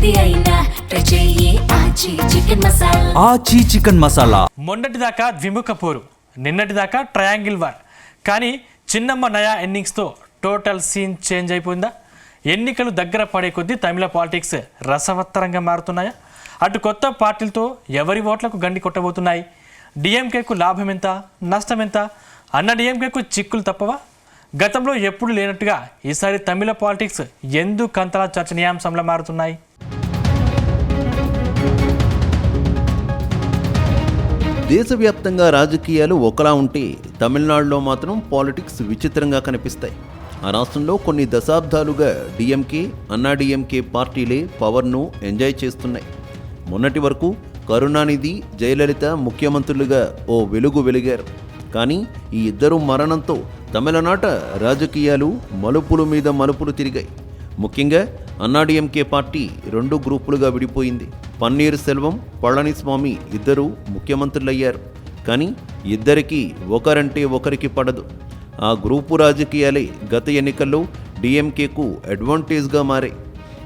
ఏది అయినా ట్రై చెయ్యి ఆచి చికెన్ మసాలా. మొన్నటిదాకా ద్విముఖ పోరు, నిన్నటిదాకా ట్రయాంగిల్ వార్. కానీ చిన్నమ్మ నయా ఇన్నింగ్స్తో టోటల్ సీన్ చేంజ్ అయిపోయిందా? ఎన్నికలు దగ్గర పడే కొద్దీ తమిళ పాలిటిక్స్ రసవత్తరంగా మారుతున్నాయా? అటు కొత్త పార్టీలతో ఎవరి ఓట్లకు గండి కొట్టబోతున్నాయి? డిఎంకేకు లాభం ఎంత, నష్టం ఎంత? అన్న డిఎంకేకు చిక్కులు తప్పవా? గతంలో ఎప్పుడు లేనట్టుగా ఈసారి తమిళ పాలిటిక్స్ ఎందుకంతలా చర్చనీయాంశంలా మారుతున్నాయి? దేశవ్యాప్తంగా రాజకీయాలు ఒకలా ఉంటే తమిళనాడులో మాత్రం పాలిటిక్స్ విచిత్రంగా కనిపిస్తాయి. ఆ రాష్ట్రంలో కొన్ని దశాబ్దాలుగా డిఎంకే, అన్నా డిఎంకే పార్టీలే పవర్ను ఎంజాయ్ చేస్తున్నాయి. మొన్నటి వరకు కరుణానిధి, జయలలిత ముఖ్యమంత్రులుగా ఓ వెలుగు వెలిగారు. కానీ ఈ ఇద్దరు మరణంతో తమిళనాట రాజకీయాలు మలుపుల మీద మలుపులు తిరిగాయి. ముఖ్యంగా అన్నాడీఎంకే పార్టీ రెండు గ్రూపులుగా విడిపోయింది. పన్నీర్ సెల్వం, పళనిస్వామి ఇద్దరు ముఖ్యమంత్రులయ్యారు. కానీ ఇద్దరికీ ఒకరంటే ఒకరికి పడదు. ఆ గ్రూపు రాజకీయాలే గత ఎన్నికల్లో డిఎంకేకు అడ్వాంటేజ్గా మారాయి.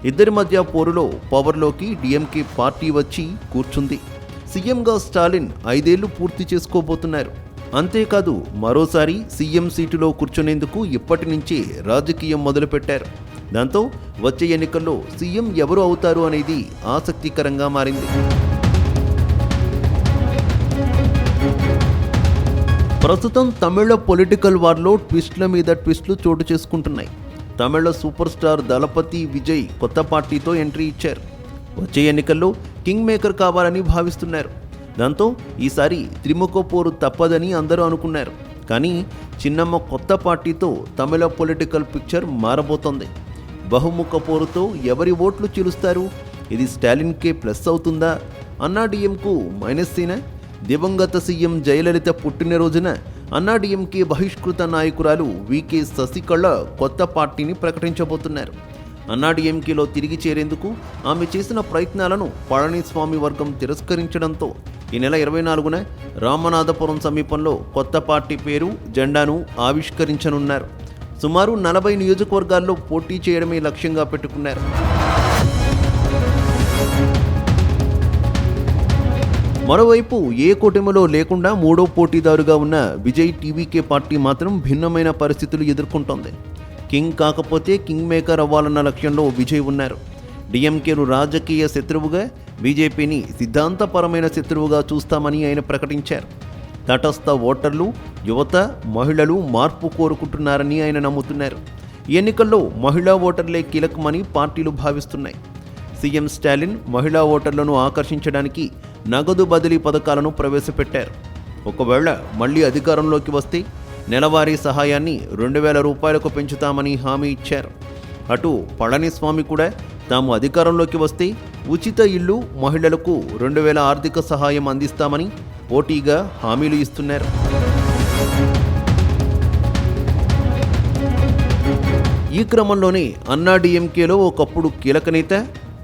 ఇద్దరి మధ్య పోరులో పవర్లోకి డిఎంకే పార్టీ వచ్చి కూర్చుంది. సీఎంగా స్టాలిన్ 5 ఏళ్లు పూర్తి చేసుకోబోతున్నారు. అంతేకాదు మరోసారి సీఎం సీటులో కూర్చునేందుకు ఇప్పటి నుంచే రాజకీయం మొదలుపెట్టారు. దాంతో వచ్చే ఎన్నికల్లో సీఎం ఎవరు అవుతారు అనేది ఆసక్తికరంగా మారింది. ప్రస్తుతం తమిళ పొలిటికల్ వార్లో ట్విస్ట్ల మీద ట్విస్ట్లు చోటు చేసుకుంటున్నాయి. తమిళ సూపర్ స్టార్ దళపతి విజయ్ కొత్త పార్టీతో ఎంట్రీ ఇచ్చారు. వచ్చే ఎన్నికల్లో కింగ్ మేకర్ కావాలని భావిస్తున్నారు. దాంతో ఈసారి త్రిముఖ పోరు తప్పదని అందరూ అనుకున్నారు. కానీ చిన్నమ్మ కొత్త పార్టీతో తమిళ పొలిటికల్ పిక్చర్ మారబోతోంది. బహుముఖ పోరుతో ఎవరి ఓట్లు చీలుస్తారు? ఇది స్టాలిన్కే ప్లస్ అవుతుందా? అన్నా డిఎంకు మైనస్సేనా? దివంగత సీఎం జయలలిత పుట్టినరోజున అన్నా డిఎంకే బహిష్కృత నాయకురాలు వికే శశికళ కొత్త పార్టీని ప్రకటించబోతున్నారు. అన్నా డిఎంకేలో తిరిగి చేరేందుకు ఆమె చేసిన ప్రయత్నాలను పళనిస్వామి వర్గం తిరస్కరించడంతో ఈ నెల 24న రామనాథపురం సమీపంలో కొత్త పార్టీ పేరు, జెండాను ఆవిష్కరించనున్నారు. సుమారు 40 నియోజకవర్గాల్లో పోటీ చేయడమే లక్ష్యంగా పెట్టుకున్నారు. మరోవైపు ఏ కూటమిలో లేకుండా మూడో పోటీదారుగా ఉన్న విజయ్ టీవీకే పార్టీ మాత్రం భిన్నమైన పరిస్థితులు ఎదుర్కొంటోంది. కింగ్ కాకపోతే కింగ్ మేకర్ అవ్వాలన్న లక్ష్యంలో విజయ్ ఉన్నారు. డిఎంకేను రాజకీయ శత్రువుగా, బీజేపీని సిద్ధాంతపరమైన శత్రువుగా చూస్తామని ఆయన ప్రకటించారు. తటస్థ ఓటర్లు, యువత, మహిళలు మార్పు కోరుకుంటున్నారని ఆయన నమ్ముతున్నారు. ఈ ఎన్నికల్లో మహిళా ఓటర్లే కీలకమని పార్టీలు భావిస్తున్నాయి. సీఎం స్టాలిన్ మహిళా ఓటర్లను ఆకర్షించడానికి నగదు బదిలీ పథకాలను ప్రవేశపెట్టారు. ఒకవేళ మళ్లీ అధికారంలోకి వస్తే నెలవారీ సహాయాన్ని 2,000 రూపాయలకు పెంచుతామని హామీ ఇచ్చారు. అటు పళనిస్వామి కూడా తాము అధికారంలోకి వస్తే ఉచిత ఇల్లు, మహిళలకు 2,000 ఆర్థిక సహాయం అందిస్తామని పోటీగా హామీలు ఇస్తున్నారు. ఈ క్రమంలోనే అన్నా డిఎంకేలో ఒకప్పుడు కీలక నేత,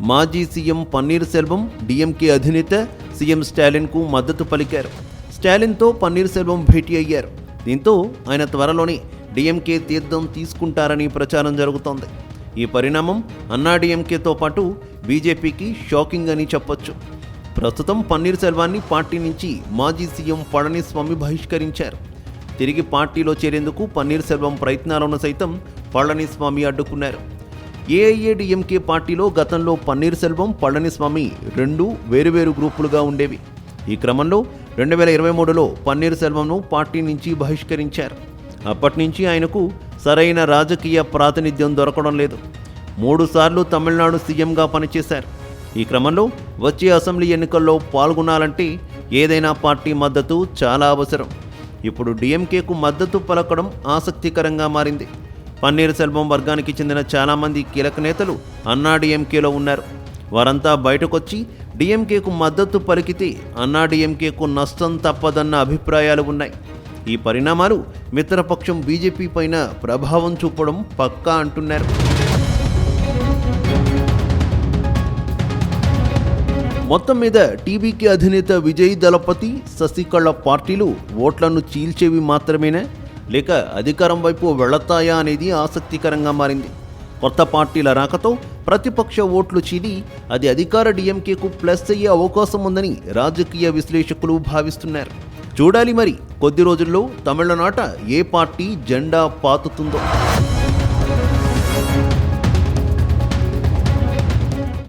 మాజీ సీఎం పన్నీర్ సెల్వం డిఎంకే అధినేత సీఎం స్టాలిన్కు మద్దతు పలికారు. స్టాలిన్తో పన్నీర్ సెల్వం భేటీ అయ్యారు. దీంతో ఆయన త్వరలోనే డిఎంకే తీర్థం తీసుకుంటారని ప్రచారం జరుగుతోంది. ఈ పరిణామం అన్నా డిఎంకేతో పాటు బీజేపీకి షాకింగ్ అని చెప్పొచ్చు. ప్రస్తుతం పన్నీర్ సెల్వాన్ని పార్టీ నుంచి మాజీ సీఎం పళనిస్వామి బహిష్కరించారు. తిరిగి పార్టీలో చేరేందుకు పన్నీర్ సెల్వం ప్రయత్నాలను సైతం పళనిస్వామి అడ్డుకున్నారు. ఏఐఏడిఎంకే పార్టీలో గతంలో పన్నీర్ సెల్వం, పళనిస్వామి రెండు వేరువేరు గ్రూపులుగా ఉండేవి. ఈ క్రమంలో 2023లో పన్నీర్ సెల్వంను పార్టీ నుంచి బహిష్కరించారు. అప్పటి నుంచి ఆయనకు సరైన రాజకీయ ప్రాతినిధ్యం దొరకడం లేదు. 3 సార్లు తమిళనాడు సీఎంగా పనిచేశారు. ఈ క్రమంలో వచ్చే అసెంబ్లీ ఎన్నికల్లో పాల్గొనాలంటే ఏదైనా పార్టీ మద్దతు చాలా అవసరం. ఇప్పుడు డిఎంకేకు మద్దతు పలకడం ఆసక్తికరంగా మారింది. పన్నీర్ సెల్వం వర్గానికి చెందిన చాలామంది కీలక నేతలు అన్నా డిఎంకేలో ఉన్నారు. వారంతా బయటకొచ్చి డిఎంకేకు మద్దతు పలికితే అన్నా డిఎంకేకు నష్టం తప్పదన్న అభిప్రాయాలు ఉన్నాయి. ఈ పరిణామాలు మిత్రపక్షం బీజేపీ పైన ప్రభావం చూపడం పక్కా అంటున్నారు. మొత్తం మీద టీవీకే అధినేత విజయ్ దళపతి, శశికళ పార్టీలు ఓట్లను చీల్చేవి మాత్రమేనా, లేక అధికారం వైపు వెళతాయా అనేది ఆసక్తికరంగా మారింది. కొత్త పార్టీల రాకతో ప్రతిపక్ష ఓట్లు చీలి అది అధికార డిఎంకేకు ప్లస్ అయ్యే అవకాశం ఉందని రాజకీయ విశ్లేషకులు భావిస్తున్నారు. చూడాలి మరి కొద్ది రోజుల్లో తమిళనాట ఏ పార్టీ జెండా పాతుతుందో.